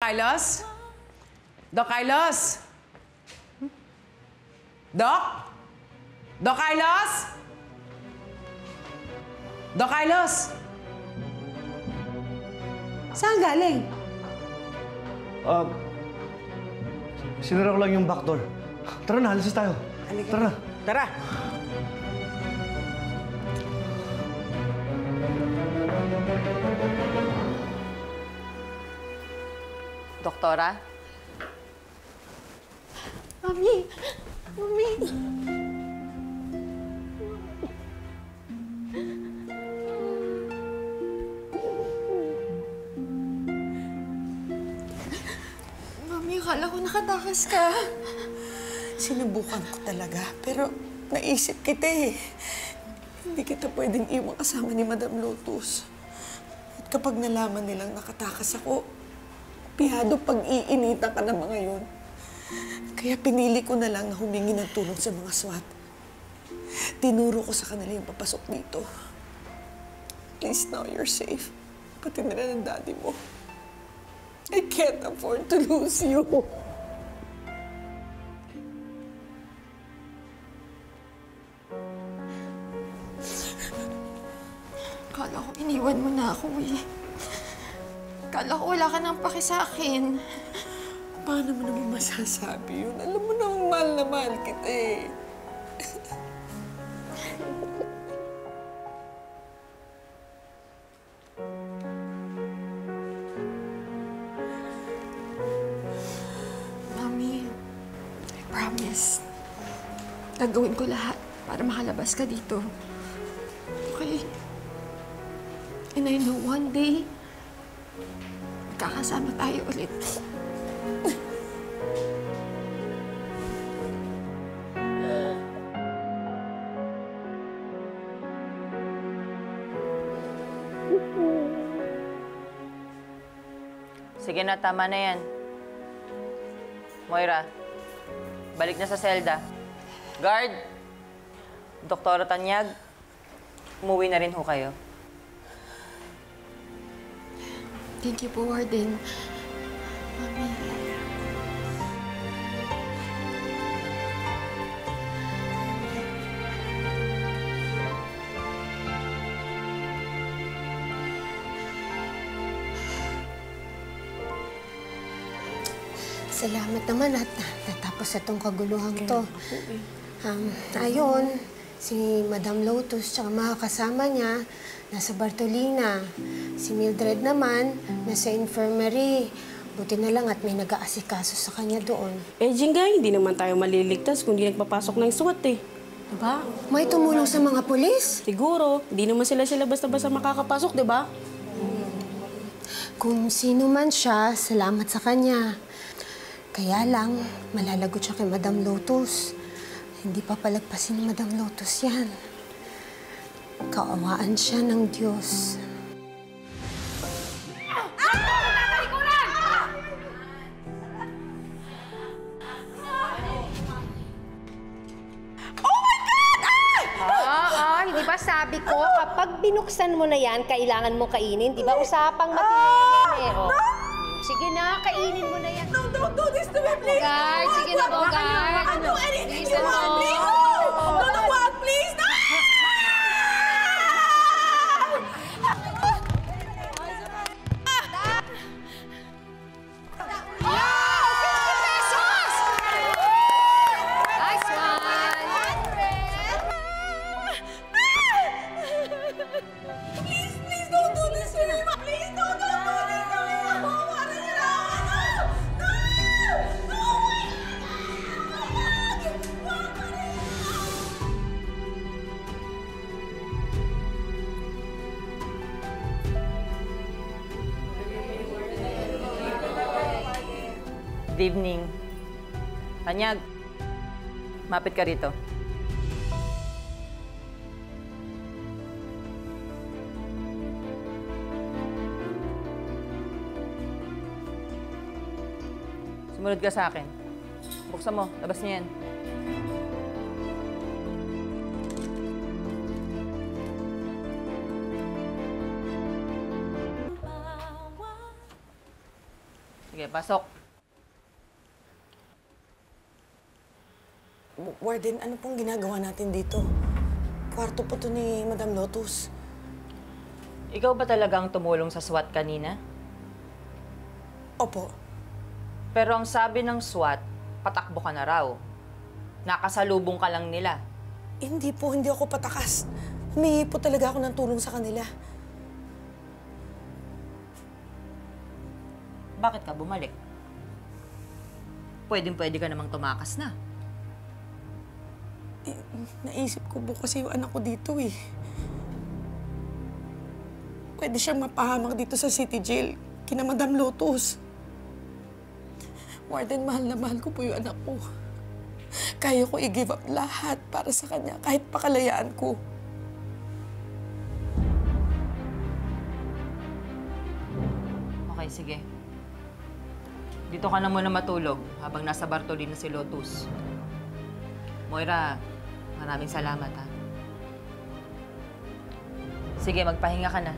Carlos? Doc Carlos? Doc? Doc Carlos? Doc Carlos? Saan galing? Sinara ko lang yung back door. Tara na, alis tayo. Halika. Tara na. Tara! Doktora? Mami! Mami! Mami, akala ko nakatakas ka. Sinubukan ko talaga, pero naisip kita eh. Hindi kita pwedeng iwan kasama ni Madam Lotus. At kapag nalaman nilang nakatakas ako, pihado pag-iinitan ka ng mga yun. Kaya pinili ko na lang na humingi ng tulong sa mga SWAT. Tinuro ko sa kanila yung papasok dito. At least now you're safe. Pati na rin ang daddy mo. I can't afford to lose you. Akala ko iniwan mo na ako eh. Akala ko wala ka nang paki sa akin. Paano mo naman masasabi yun? Alam mo namang mahal na mahal kita eh. Mami, I promise. Gagawin ko lahat para makalabas ka dito. Okay? And I know one day, magkakasama tayo ulit. Sige na, tama na yan. Moira, balik na sa selda. Guard! Doktora Tanyag, umuwi na rin ho kayo. Thank you po, Warden. Mami. Salamat naman at natapos itong kaguluhan to. Ayun, si Madam Lotus tsaka mga kasama niya nasa Bartolina. Si Mildred naman nasa infirmary. Buti na lang at may nag-aasikaso sa kanya doon. Eh, Jingay, hindi naman tayo maliligtas kung di nagpapasok ng SWAT eh. Diba? May tumulong sa mga pulis? Siguro, hindi naman sila basta-basta makakapasok, diba? Kung sino man siya, salamat sa kanya. Kaya lang, malalagot siya kay Madam Lotus. Hindi pa palagpasin ni Madam Lotus yan. Kaawaan siya ng Diyos. Di ba sabi ko, kapag binuksan mo na yan, kailangan mo kainin. Di ba usapang matindi yan eh. Oh. Sige na, kainin mo na yan. No, don't do this to me, please! Bogart, sige na, Bogart. I can't do anything you Listen want, mo. please! No, no, what, please! No! Nice one! Please don't do this to me! Please don't do this to me! Ano niyo na ako? No! No! Good evening. Tanyag, mapit ka rito. Sumunod ka sa akin. Buksan mo, labas niya yan. Sige, pasok. Warden, ano pong ginagawa natin dito? Kwarto po to ni Madam Lotus. Ikaw ba talagang tumulong sa SWAT kanina? Opo. Pero ang sabi ng SWAT, patakbo ka na raw. Nakasalubong ka lang nila. Hindi po, hindi ako patakas. Humingi po talaga ako ng tulong sa kanila. Bakit ka bumalik? Pwedeng-pwede ka namang tumakas na. Naisip ko po kasi yung anak ko dito eh. Pwede siyang mapahamak dito sa city jail, kina Madam Lotus. Warden, mahal na mahal ko po yung anak ko. Kaya ko i-give up lahat para sa kanya, kahit pakalayaan ko. Okay, sige. Dito ka na muna matulog habang nasa Bartolina si Lotus. Moira, maraming salamat ha. Sige, magpahinga ka na.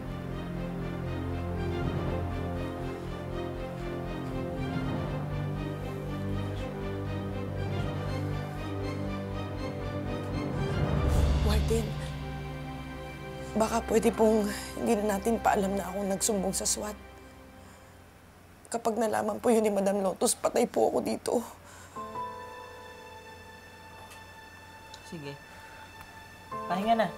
Warden, baka pwede pong hindi na natin paalam na akong nagsumbong sa SWAT. Kapag nalaman po yun ni Madam Lotus, patay po ako dito. Sige. Pahinga na.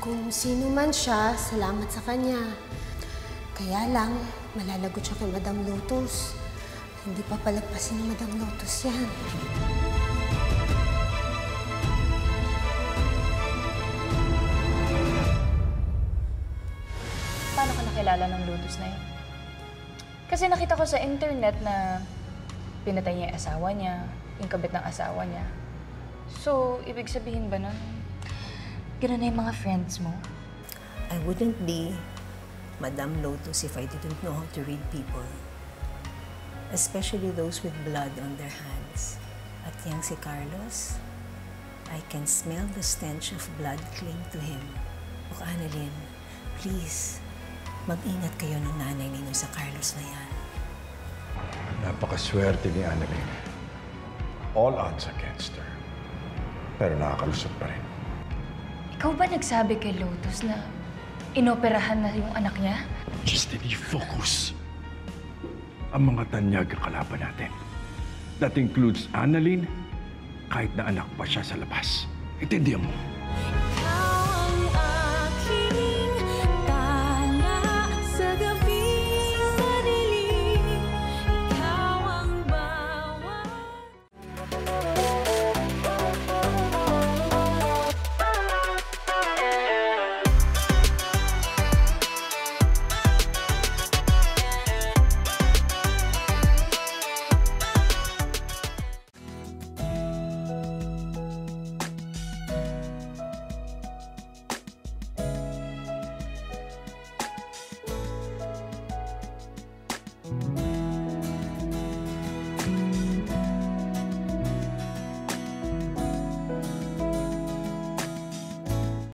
Kung sino man siya, salamat sa kanya. Kaya lang, malalagot siya kay Madam Lotus. Hindi pa palagpasin ni Madam Lotus yan. Paano ka nakilala ng Lotus na yun? Kasi nakita ko sa internet na pinatay niya yung asawa niya, yung kabit ng asawa niya. So, ibig sabihin ba nun, gano'n na yung mga friends mo? I wouldn't be Madam Lotus if I didn't know how to read people. Especially those with blood on their hands. At yang si Carlos, I can smell the stench of blood cling to him. Look, Annalyn, please, mag-ingat kayo ng nanay ninyo sa Carlos na yan. Napakaswerte ni Annalyn. All odds against her. Pero nakakalusot pa rin. Ikaw ba nagsabi kay Lotus na inoperahan na yung anak niya? Justine, focus. Ang mga tanyag ang kalaban natin. That includes Annalyn, kahit na anak pa siya sa labas. Intindihan mo.